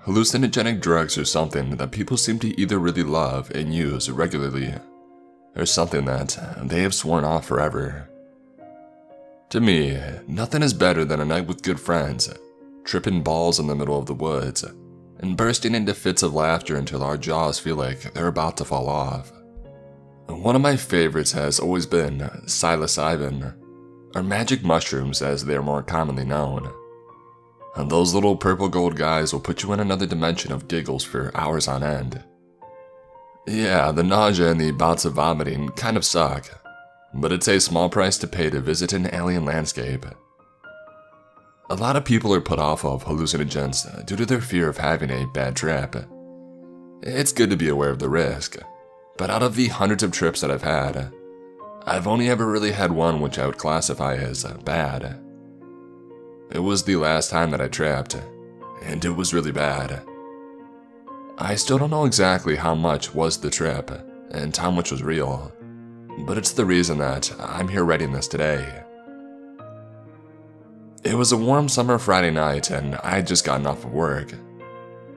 Hallucinogenic drugs are something that people seem to either really love and use regularly, or something that they have sworn off forever. To me, nothing is better than a night with good friends, tripping balls in the middle of the woods, and bursting into fits of laughter until our jaws feel like they're about to fall off. One of my favorites has always been psilocybin, or magic mushrooms as they are more commonly known. And those little purple gold guys will put you in another dimension of giggles for hours on end. Yeah, the nausea and the bouts of vomiting kind of suck, but it's a small price to pay to visit an alien landscape. A lot of people are put off of hallucinogens due to their fear of having a bad trip. It's good to be aware of the risk, but out of the hundreds of trips that I've had, I've only ever really had one which I would classify as bad. It was the last time that I tripped, and it was really bad. I still don't know exactly how much was the trip, and how much was real, but it's the reason that I'm here writing this today. It was a warm summer Friday night, and I had just gotten off of work.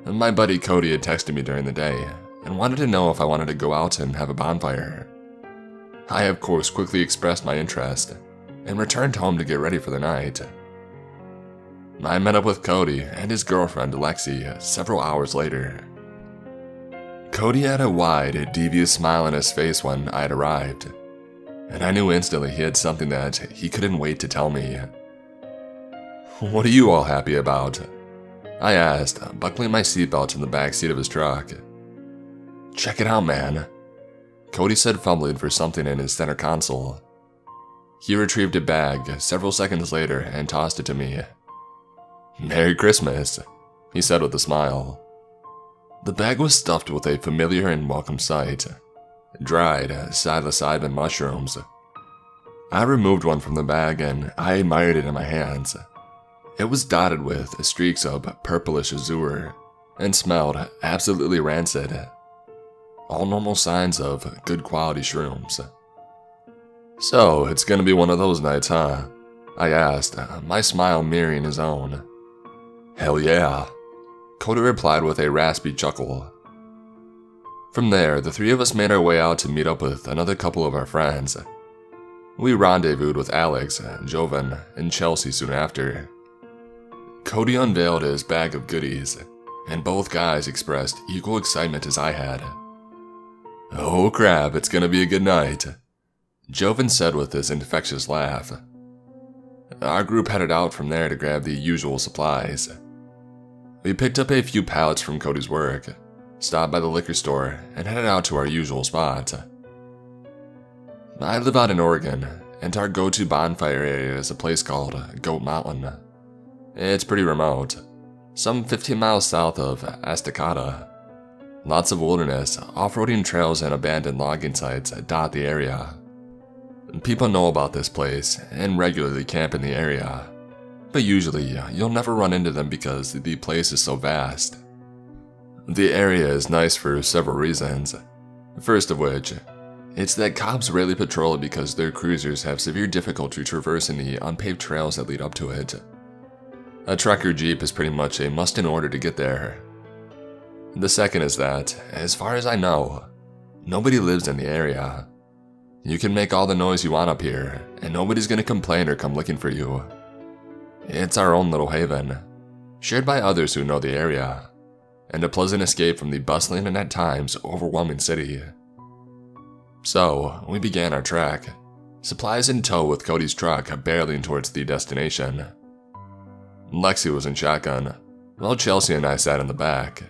My buddy Cody had texted me during the day, and wanted to know if I wanted to go out and have a bonfire. I, of course, quickly expressed my interest, and returned home to get ready for the night. I met up with Cody and his girlfriend Lexi several hours later. Cody had a wide, devious smile on his face when I had arrived, and I knew instantly he had something that he couldn't wait to tell me. "What are you all happy about?" I asked, buckling my seatbelt in the back seat of his truck. "Check it out, man," Cody said, fumbling for something in his center console. He retrieved a bag several seconds later and tossed it to me. "Merry Christmas," he said with a smile. The bag was stuffed with a familiar and welcome sight: dried psilocybin mushrooms. I removed one from the bag and I admired it in my hands. It was dotted with streaks of purplish azure and smelled absolutely rancid. All normal signs of good quality shrooms. "So, it's gonna be one of those nights, huh?" I asked, my smile mirroring his own. "Hell yeah," Cody replied with a raspy chuckle. From there, the three of us made our way out to meet up with another couple of our friends. We rendezvoused with Alex, Jovan, and Chelsea soon after. Cody unveiled his bag of goodies, and both guys expressed equal excitement as I had. "Oh crap, it's gonna be a good night," Jovan said with his infectious laugh. Our group headed out from there to grab the usual supplies. We picked up a few pallets from Cody's work, stopped by the liquor store, and headed out to our usual spot. I live out in Oregon, and our go-to bonfire area is a place called Goat Mountain. It's pretty remote, some 15 miles south of Estacada. Lots of wilderness, off-roading trails, and abandoned logging sites dot the area. People know about this place and regularly camp in the area, but usually you'll never run into them because the place is so vast. The area is nice for several reasons, first of which, it's that cops rarely patrol it because their cruisers have severe difficulty traversing the unpaved trails that lead up to it. A truck or jeep is pretty much a must in order to get there. The second is that, as far as I know, nobody lives in the area. You can make all the noise you want up here, and nobody's gonna complain or come looking for you. It's our own little haven, shared by others who know the area, and a pleasant escape from the bustling and at times overwhelming city. So, we began our trek, supplies in tow with Cody's truck barreling towards the destination. Lexi was in shotgun, while Chelsea and I sat in the back.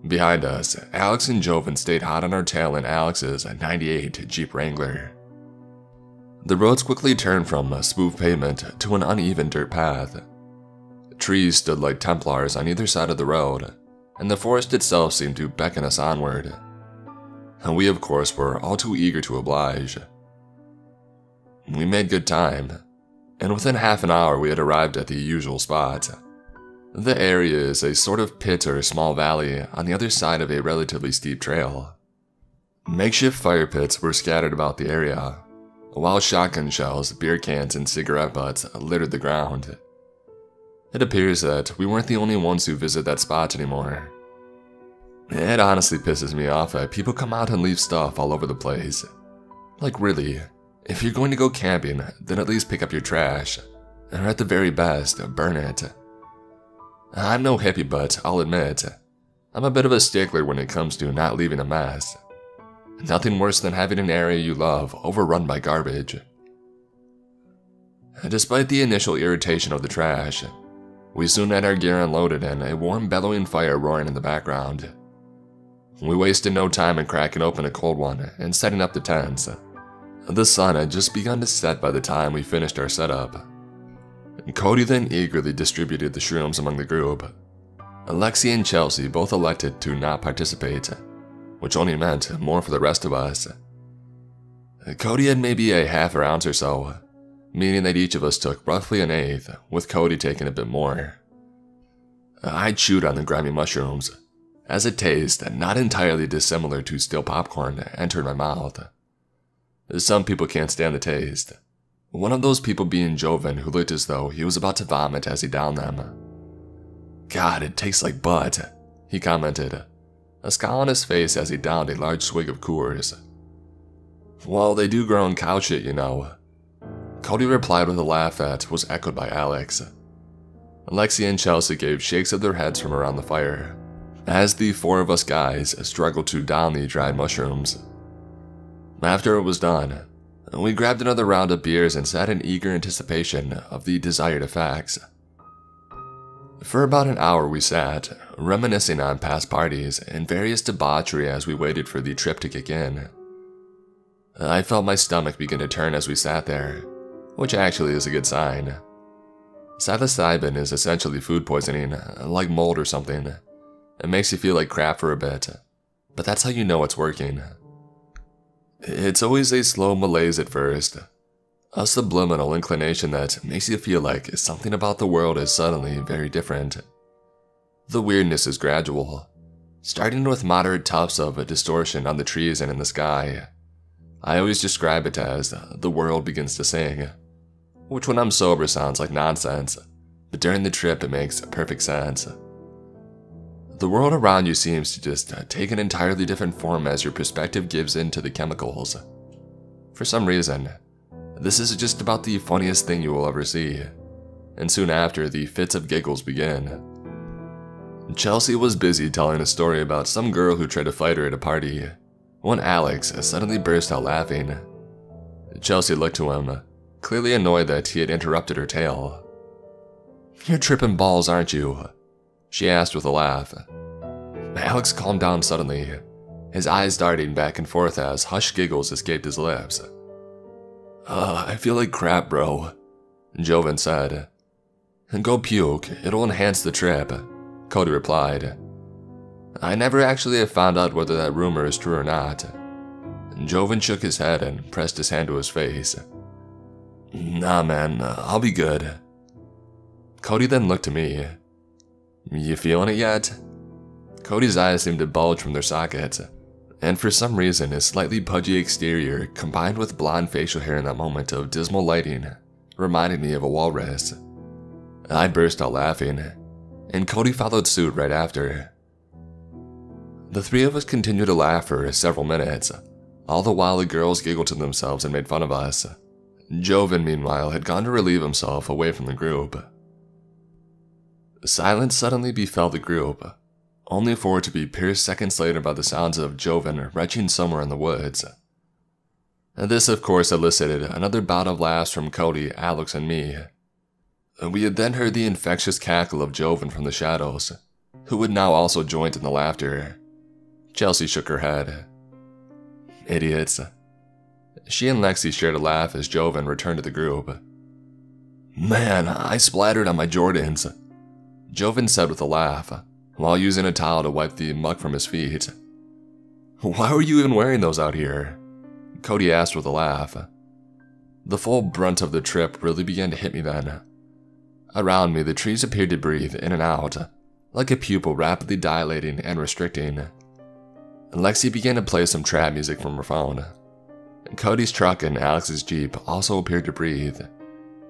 Behind us, Alex and Jovan stayed hot on our tail in Alex's '98 Jeep Wrangler. The roads quickly turned from a smooth pavement to an uneven dirt path. Trees stood like Templars on either side of the road, and the forest itself seemed to beckon us onward. And we, of course, were all too eager to oblige. We made good time, and within half an hour we had arrived at the usual spot. The area is a sort of pit or small valley on the other side of a relatively steep trail. Makeshift fire pits were scattered about the area, while shotgun shells, beer cans, and cigarette butts littered the ground. It appears that we weren't the only ones who visit that spot anymore. It honestly pisses me off that people come out and leave stuff all over the place. Like really, if you're going to go camping, then at least pick up your trash, or at the very best, burn it. I'm no hippie, but I'll admit, I'm a bit of a stickler when it comes to not leaving a mess. Nothing worse than having an area you love overrun by garbage. Despite the initial irritation of the trash, we soon had our gear unloaded and a warm bellowing fire roaring in the background. We wasted no time in cracking open a cold one and setting up the tents. The sun had just begun to set by the time we finished our setup. Cody then eagerly distributed the shrooms among the group. Alexi and Chelsea both elected to not participate, which only meant more for the rest of us. Cody had maybe a half an ounce or so, meaning that each of us took roughly an eighth, with Cody taking a bit more. I chewed on the grimy mushrooms, as a taste not entirely dissimilar to stale popcorn entered my mouth. Some people can't stand the taste, one of those people being Joven, who looked as though he was about to vomit as he downed them. "God, it tastes like butt," he commented, a scowl on his face as he downed a large swig of Coors. "Well, they do grow in cow shit, you know," Cody replied with a laugh that was echoed by Alex. Alexi and Chelsea gave shakes of their heads from around the fire, as the four of us guys struggled to down the dried mushrooms. After it was done, we grabbed another round of beers and sat in eager anticipation of the desired effects. For about an hour we sat, reminiscing on past parties and various debauchery as we waited for the trip to kick in. I felt my stomach begin to turn as we sat there, which actually is a good sign. Psilocybin is essentially food poisoning, like mold or something. It makes you feel like crap for a bit, but that's how you know it's working. It's always a slow malaise at first, a subliminal inclination that makes you feel like something about the world is suddenly very different. The weirdness is gradual, starting with moderate tufts of distortion on the trees and in the sky. I always describe it as the world begins to sing, which when I'm sober sounds like nonsense, but during the trip it makes perfect sense. The world around you seems to just take an entirely different form as your perspective gives in to the chemicals. For some reason, this is just about the funniest thing you will ever see, and soon after the fits of giggles begin. Chelsea was busy telling a story about some girl who tried to fight her at a party, when Alex suddenly burst out laughing. Chelsea looked to him, clearly annoyed that he had interrupted her tale. "You're tripping balls, aren't you?" she asked with a laugh. Alex calmed down suddenly, his eyes darting back and forth as hushed giggles escaped his lips. I feel like crap, bro," Joven said. "Go puke, it'll enhance the trip," Cody replied. "I never actually have found out whether that rumor is true or not." Joven shook his head and pressed his hand to his face. "Nah man, I'll be good." Cody then looked to me. "You feeling it yet?" Cody's eyes seemed to bulge from their sockets, and for some reason his slightly pudgy exterior combined with blonde facial hair in that moment of dismal lighting reminded me of a walrus. I burst out laughing, and Cody followed suit right after. The three of us continued to laugh for several minutes, all the while the girls giggled to themselves and made fun of us. Joven, meanwhile, had gone to relieve himself away from the group. Silence suddenly befell the group, only for it to be pierced seconds later by the sounds of Joven retching somewhere in the woods. This, of course, elicited another bout of laughs from Cody, Alex, and me. We had then heard the infectious cackle of Joven from the shadows, who had now also joined in the laughter. Chelsea shook her head. "Idiots." She and Lexi shared a laugh as Joven returned to the group. "Man, I splattered on my Jordans," Joven said with a laugh, while using a towel to wipe the muck from his feet. "Why were you even wearing those out here?" Cody asked with a laugh. The full brunt of the trip really began to hit me then. Around me, the trees appeared to breathe in and out, like a pupil rapidly dilating and restricting. Lexi began to play some trap music from her phone. Cody's truck and Alex's Jeep also appeared to breathe,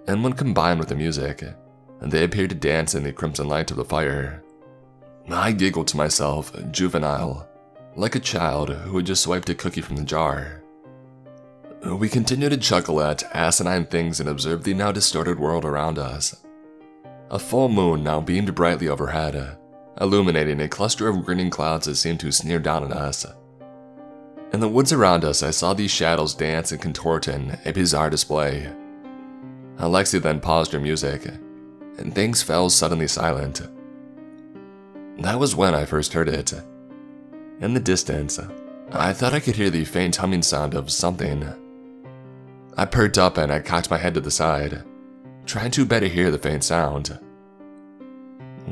and when combined with the music, and they appeared to dance in the crimson light of the fire. I giggled to myself, juvenile, like a child who had just swiped a cookie from the jar. We continued to chuckle at asinine things and observed the now distorted world around us. A full moon now beamed brightly overhead, illuminating a cluster of grinning clouds that seemed to sneer down at us. In the woods around us, I saw these shadows dance and contort in a bizarre display. Alexia then paused her music, and things fell suddenly silent. That was when I first heard it. In the distance, I thought I could hear the faint humming sound of something. I perked up and I cocked my head to the side, trying to better hear the faint sound.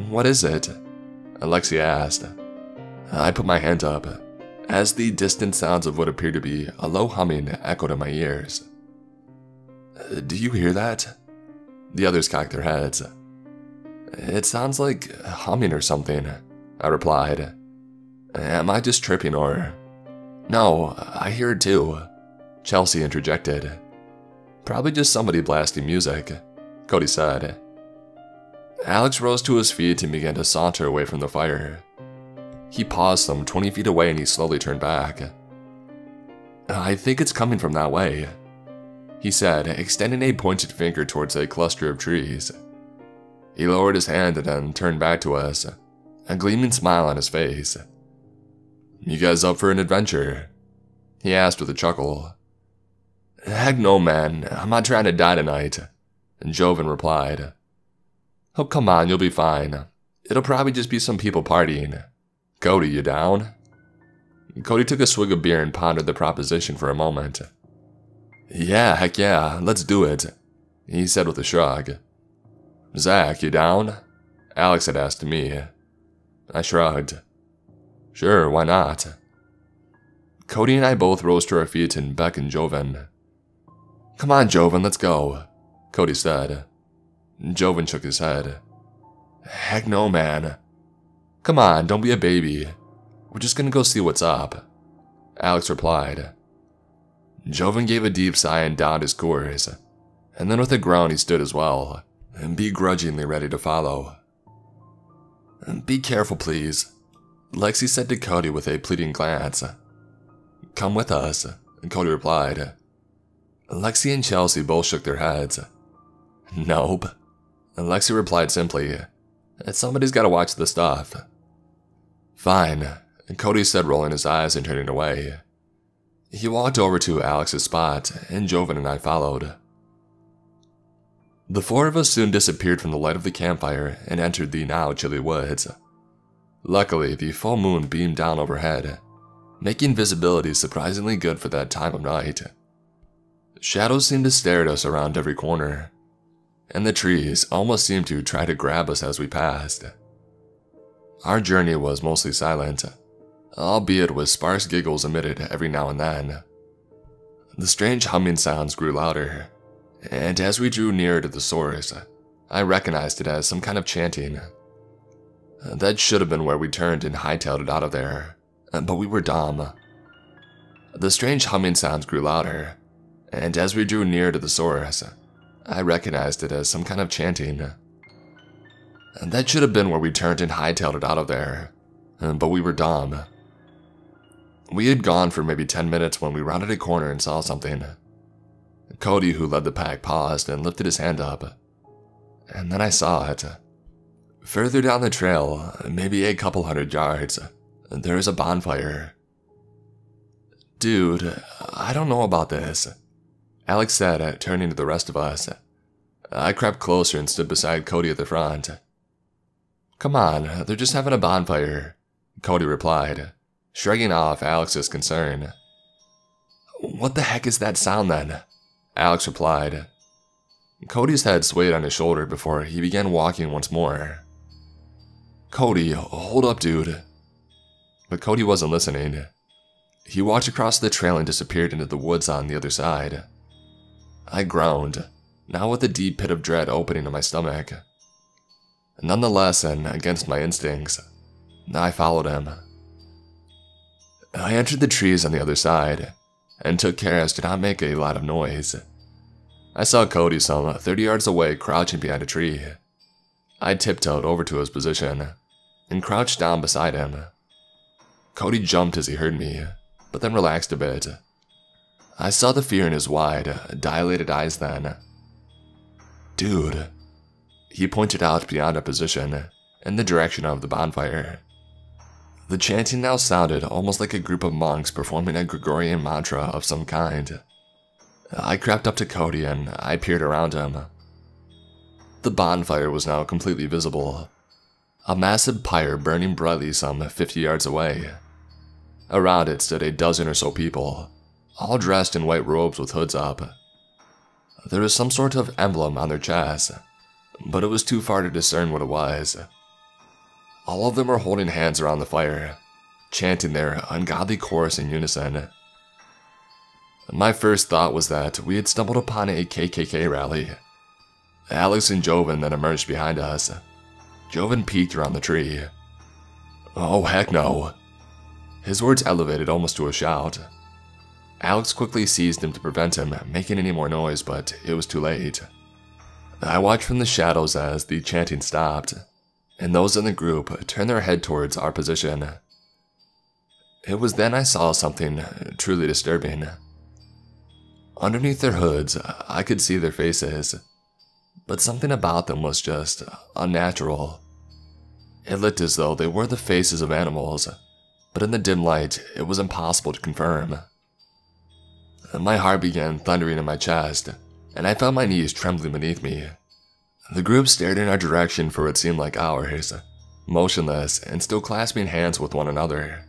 "What is it?" Alexia asked. I put my hand up, as the distant sounds of what appeared to be a low humming echoed in my ears. "Do you hear that?" The others cocked their heads. "It sounds like humming or something," I replied. "Am I just tripping or—" "No, I hear it too," Chelsea interjected. "Probably just somebody blasting music," Cody said. Alex rose to his feet and began to saunter away from the fire. He paused some 20 feet away and he slowly turned back. "I think it's coming from that way," he said, extending a pointed finger towards a cluster of trees. He lowered his hand and then turned back to us, a gleaming smile on his face. "You guys up for an adventure?" he asked with a chuckle. "Heck no, man. I'm not trying to die tonight," Joven replied. "Oh, come on, you'll be fine. It'll probably just be some people partying. Cody, you down?" Cody took a swig of beer and pondered the proposition for a moment. "Yeah, heck yeah, let's do it," he said with a shrug. "Zach, you down?" Alex had asked me. I shrugged. "Sure, why not?" Cody and I both rose to our feet and beckoned Joven. "Come on, Joven, let's go," Cody said. Joven shook his head. "Heck no, man. Come on, don't be a baby. We're just gonna go see what's up," Alex replied. Joven gave a deep sigh and downed his course, and then with a groan he stood as well, begrudgingly ready to follow. "Be careful, please," Lexi said to Cody with a pleading glance. "Come with us," Cody replied. Lexi and Chelsea both shook their heads. "Nope," Lexi replied simply. "Somebody's gotta watch the stuff." "Fine," Cody said, rolling his eyes and turning away. He walked over to Alex's spot, and Joven and I followed. The four of us soon disappeared from the light of the campfire and entered the now chilly woods. Luckily, the full moon beamed down overhead, making visibility surprisingly good for that time of night. Shadows seemed to stare at us around every corner, and the trees almost seemed to try to grab us as we passed. Our journey was mostly silent, albeit with sparse giggles emitted every now and then. The strange humming sounds grew louder, and as we drew nearer to the source, I recognized it as some kind of chanting. That should have been where we turned and hightailed it out of there, but we were dumb. The strange humming sounds grew louder, and as we drew nearer to the source, I recognized it as some kind of chanting. That should have been where we turned and hightailed it out of there, but we were dumb. We had gone for maybe 10 minutes when we rounded a corner and saw something. Cody, who led the pack, paused and lifted his hand up, and then I saw it. Further down the trail, maybe a couple 100 yards, there is a bonfire. "Dude, I don't know about this," Alex said, turning to the rest of us. I crept closer and stood beside Cody at the front. "Come on, they're just having a bonfire," Cody replied, shrugging off Alex's concern. "What the heck is that sound then?" Alex replied. Cody's head swayed on his shoulder before he began walking once more. "Cody, hold up, dude." But Cody wasn't listening. He walked across the trail and disappeared into the woods on the other side. I groaned, now with a deep pit of dread opening in my stomach. Nonetheless, and against my instincts, I followed him. I entered the trees on the other side, and took care as to not make a lot of noise. I saw Cody some 30 yards away crouching behind a tree, I tiptoed over to his position and crouched down beside him. Cody jumped as he heard me, but then relaxed a bit. I saw the fear in his wide, dilated eyes then. "Dude," he pointed out beyond our position, in the direction of the bonfire. The chanting now sounded almost like a group of monks performing a Gregorian mantra of some kind. I crept up to Cody and I peered around him. The bonfire was now completely visible. A massive pyre burning brightly some 50 yards away. Around it stood a dozen or so people, all dressed in white robes with hoods up. There was some sort of emblem on their chests, but it was too far to discern what it was. All of them were holding hands around the fire, chanting their ungodly chorus in unison. My first thought was that we had stumbled upon a KKK rally. Alex and Joven then emerged behind us. Joven peeked around the tree. "Oh, heck no." His words elevated almost to a shout. Alex quickly seized him to prevent him making any more noise, but it was too late. I watched from the shadows as the chanting stopped, and those in the group turned their head towards our position. It was then I saw something truly disturbing. Underneath their hoods, I could see their faces, but something about them was just unnatural. It looked as though they were the faces of animals, but in the dim light, it was impossible to confirm. My heart began thundering in my chest, and I felt my knees trembling beneath me. The group stared in our direction for what seemed like hours, motionless and still clasping hands with one another.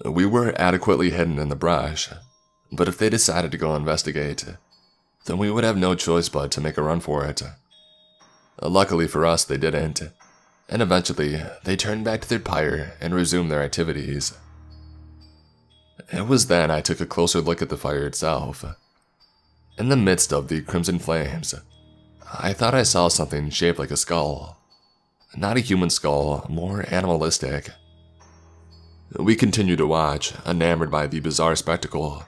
We were adequately hidden in the brush, but if they decided to go investigate, then we would have no choice but to make a run for it. Luckily for us, they didn't, and eventually they turned back to their pyre and resumed their activities. It was then I took a closer look at the fire itself. In the midst of the crimson flames, I thought I saw something shaped like a skull. Not a human skull, more animalistic. We continued to watch, enamored by the bizarre spectacle.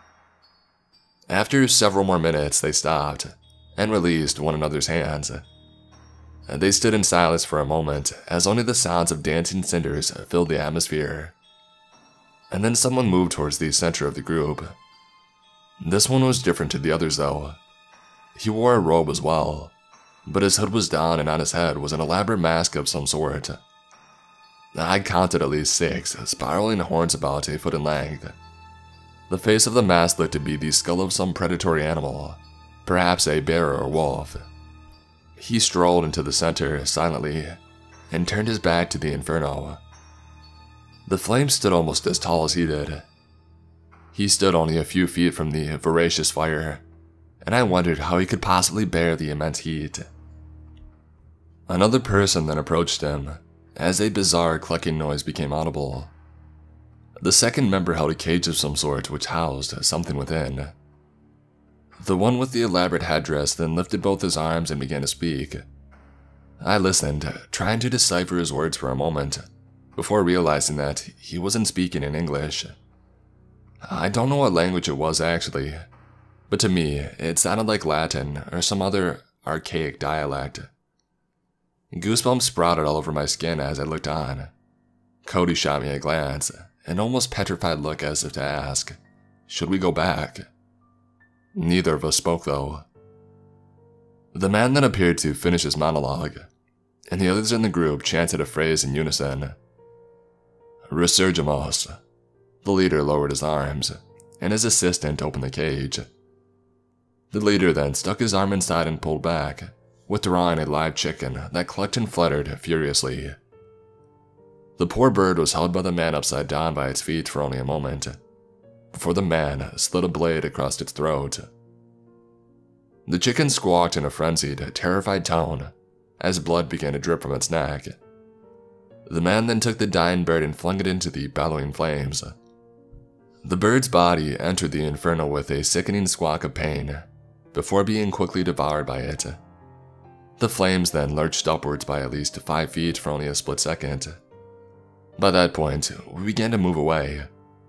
After several more minutes, they stopped and released one another's hands. They stood in silence for a moment as only the sounds of dancing cinders filled the atmosphere. And then someone moved towards the center of the group. This one was different to the others though. He wore a robe as well, but his hood was down and on his head was an elaborate mask of some sort. I counted at least 6 spiraling horns about a foot in length. The face of the mask looked to be the skull of some predatory animal, perhaps a bear or wolf. He strolled into the center silently and turned his back to the inferno. The flame stood almost as tall as he did. He stood only a few feet from the voracious fire, and I wondered how he could possibly bear the immense heat. Another person then approached him, as a bizarre clucking noise became audible. The second member held a cage of some sort which housed something within. The one with the elaborate headdress then lifted both his arms and began to speak. I listened, trying to decipher his words for a moment, before realizing that he wasn't speaking in English. I don't know what language it was actually, but to me, it sounded like Latin or some other archaic dialect. Goosebumps sprouted all over my skin as I looked on. Cody shot me a glance, an almost petrified look as if to ask, should we go back? Neither of us spoke though. The man then appeared to finish his monologue, and the others in the group chanted a phrase in unison. Resurgamos. The leader lowered his arms, and his assistant opened the cage. The leader then stuck his arm inside and pulled back, withdrawing a live chicken that clucked and fluttered furiously. The poor bird was held by the man upside down by its feet for only a moment, before the man slid a blade across its throat. The chicken squawked in a frenzied, terrified tone as blood began to drip from its neck. The man then took the dying bird and flung it into the bellowing flames. The bird's body entered the inferno with a sickening squawk of pain, before being quickly devoured by it. The flames then lurched upwards by at least 5 feet for only a split second. By that point, we began to move away,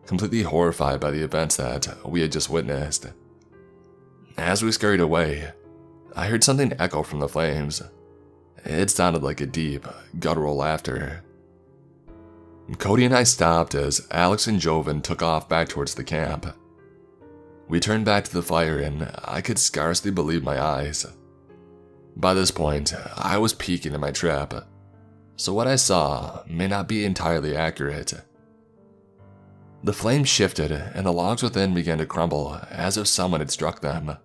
completely horrified by the events that we had just witnessed. As we scurried away, I heard something echo from the flames, It sounded like a deep, guttural laughter. Cody and I stopped as Alex and Joven took off back towards the camp. We turned back to the fire and I could scarcely believe my eyes. By this point, I was peaking in my trip, so what I saw may not be entirely accurate. The flames shifted and the logs within began to crumble as if someone had struck them.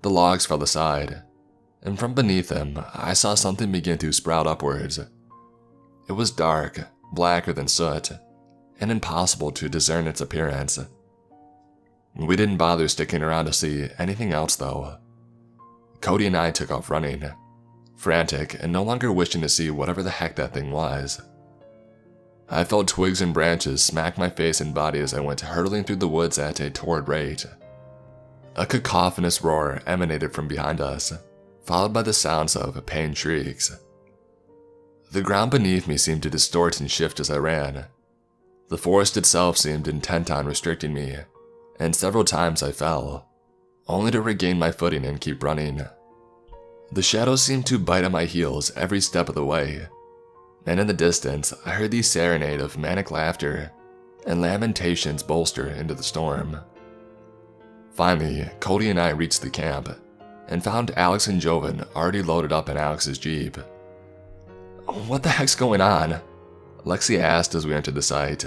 The logs fell aside, and from beneath them, I saw something begin to sprout upwards. It was dark, blacker than soot, and impossible to discern its appearance. We didn't bother sticking around to see anything else though. Cody and I took off running, frantic and no longer wishing to see whatever the heck that thing was. I felt twigs and branches smack my face and body as I went hurtling through the woods at a torrid rate. A cacophonous roar emanated from behind us, followed by the sounds of pained shrieks. The ground beneath me seemed to distort and shift as I ran. The forest itself seemed intent on restricting me, and several times I fell, only to regain my footing and keep running. The shadows seemed to bite at my heels every step of the way, and in the distance I heard the serenade of manic laughter and lamentations bolster into the storm. Finally, Cody and I reached the camp, and found Alex and Joven already loaded up in Alex's Jeep. "What the heck's going on?" Lexi asked as we entered the site.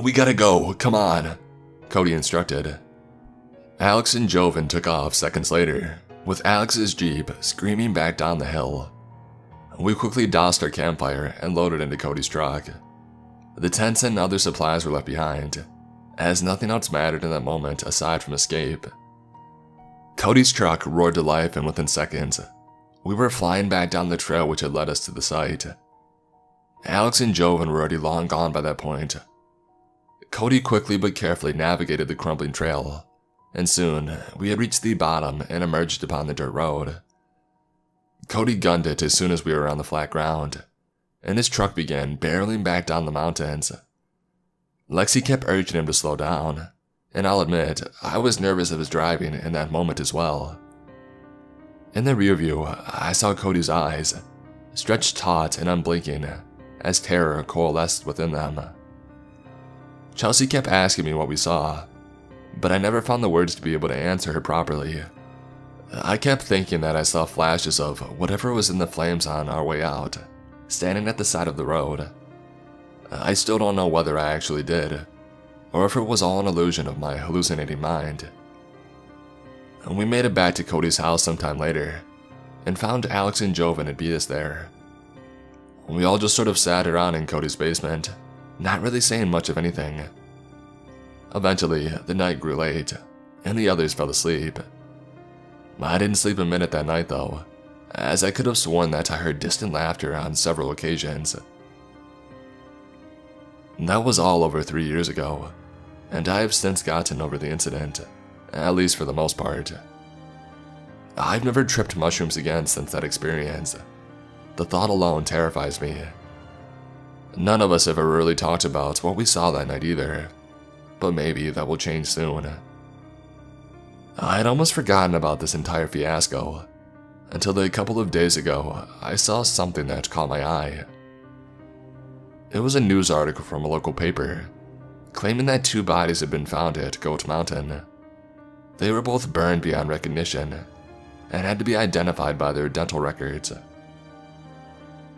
"We gotta go, come on," Cody instructed. Alex and Joven took off seconds later, with Alex's Jeep screaming back down the hill. We quickly doused our campfire and loaded into Cody's truck. The tents and other supplies were left behind, as nothing else mattered in that moment aside from escape. Cody's truck roared to life, and within seconds, we were flying back down the trail which had led us to the site. Alex and Joven were already long gone by that point. Cody quickly but carefully navigated the crumbling trail, and soon we had reached the bottom and emerged upon the dirt road. Cody gunned it as soon as we were on the flat ground, and his truck began barreling back down the mountains. Lexi kept urging him to slow down, and I'll admit, I was nervous of his driving in that moment as well. In the rear view, I saw Cody's eyes, stretched taut and unblinking, as terror coalesced within them. Chelsea kept asking me what we saw, but I never found the words to be able to answer her properly. I kept thinking that I saw flashes of whatever was in the flames on our way out, standing at the side of the road. I still don't know whether I actually did, or if it was all an illusion of my hallucinating mind. We made it back to Cody's house sometime later, and found Alex and Joven had beat us there. We all just sort of sat around in Cody's basement, not really saying much of anything. Eventually, the night grew late, and the others fell asleep. I didn't sleep a minute that night though, as I could have sworn that I heard distant laughter on several occasions. That was all over 3 years ago, and I have since gotten over the incident, at least for the most part. I've never tripped mushrooms again since that experience. The thought alone terrifies me. None of us have ever really talked about what we saw that night either, but maybe that will change soon. I had almost forgotten about this entire fiasco, until a couple of days ago I saw something that caught my eye. It was a news article from a local paper, claiming that 2 bodies had been found at Goat Mountain. They were both burned beyond recognition, and had to be identified by their dental records.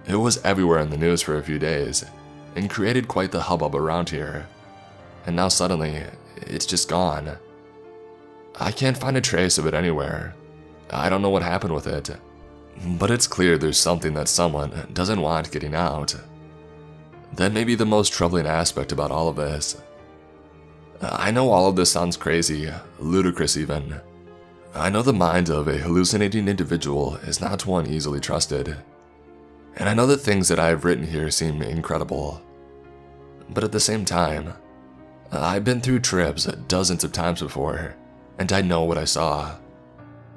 It was everywhere in the news for a few days, and created quite the hubbub around here, and now suddenly, it's just gone. I can't find a trace of it anywhere. I don't know what happened with it, but it's clear there's something that someone doesn't want getting out. That may be the most troubling aspect about all of this. I know all of this sounds crazy, ludicrous even. I know the mind of a hallucinating individual is not one easily trusted, and I know the things that I have written here seem incredible. But at the same time, I've been through trips dozens of times before, and I know what I saw.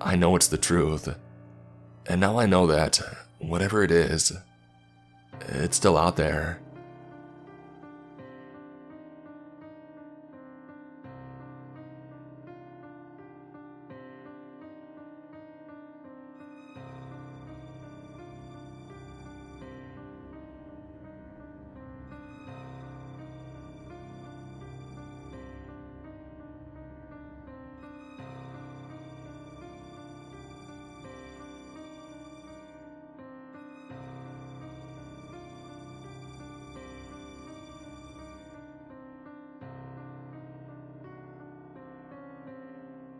I know it's the truth, and now I know that, whatever it is, it's still out there.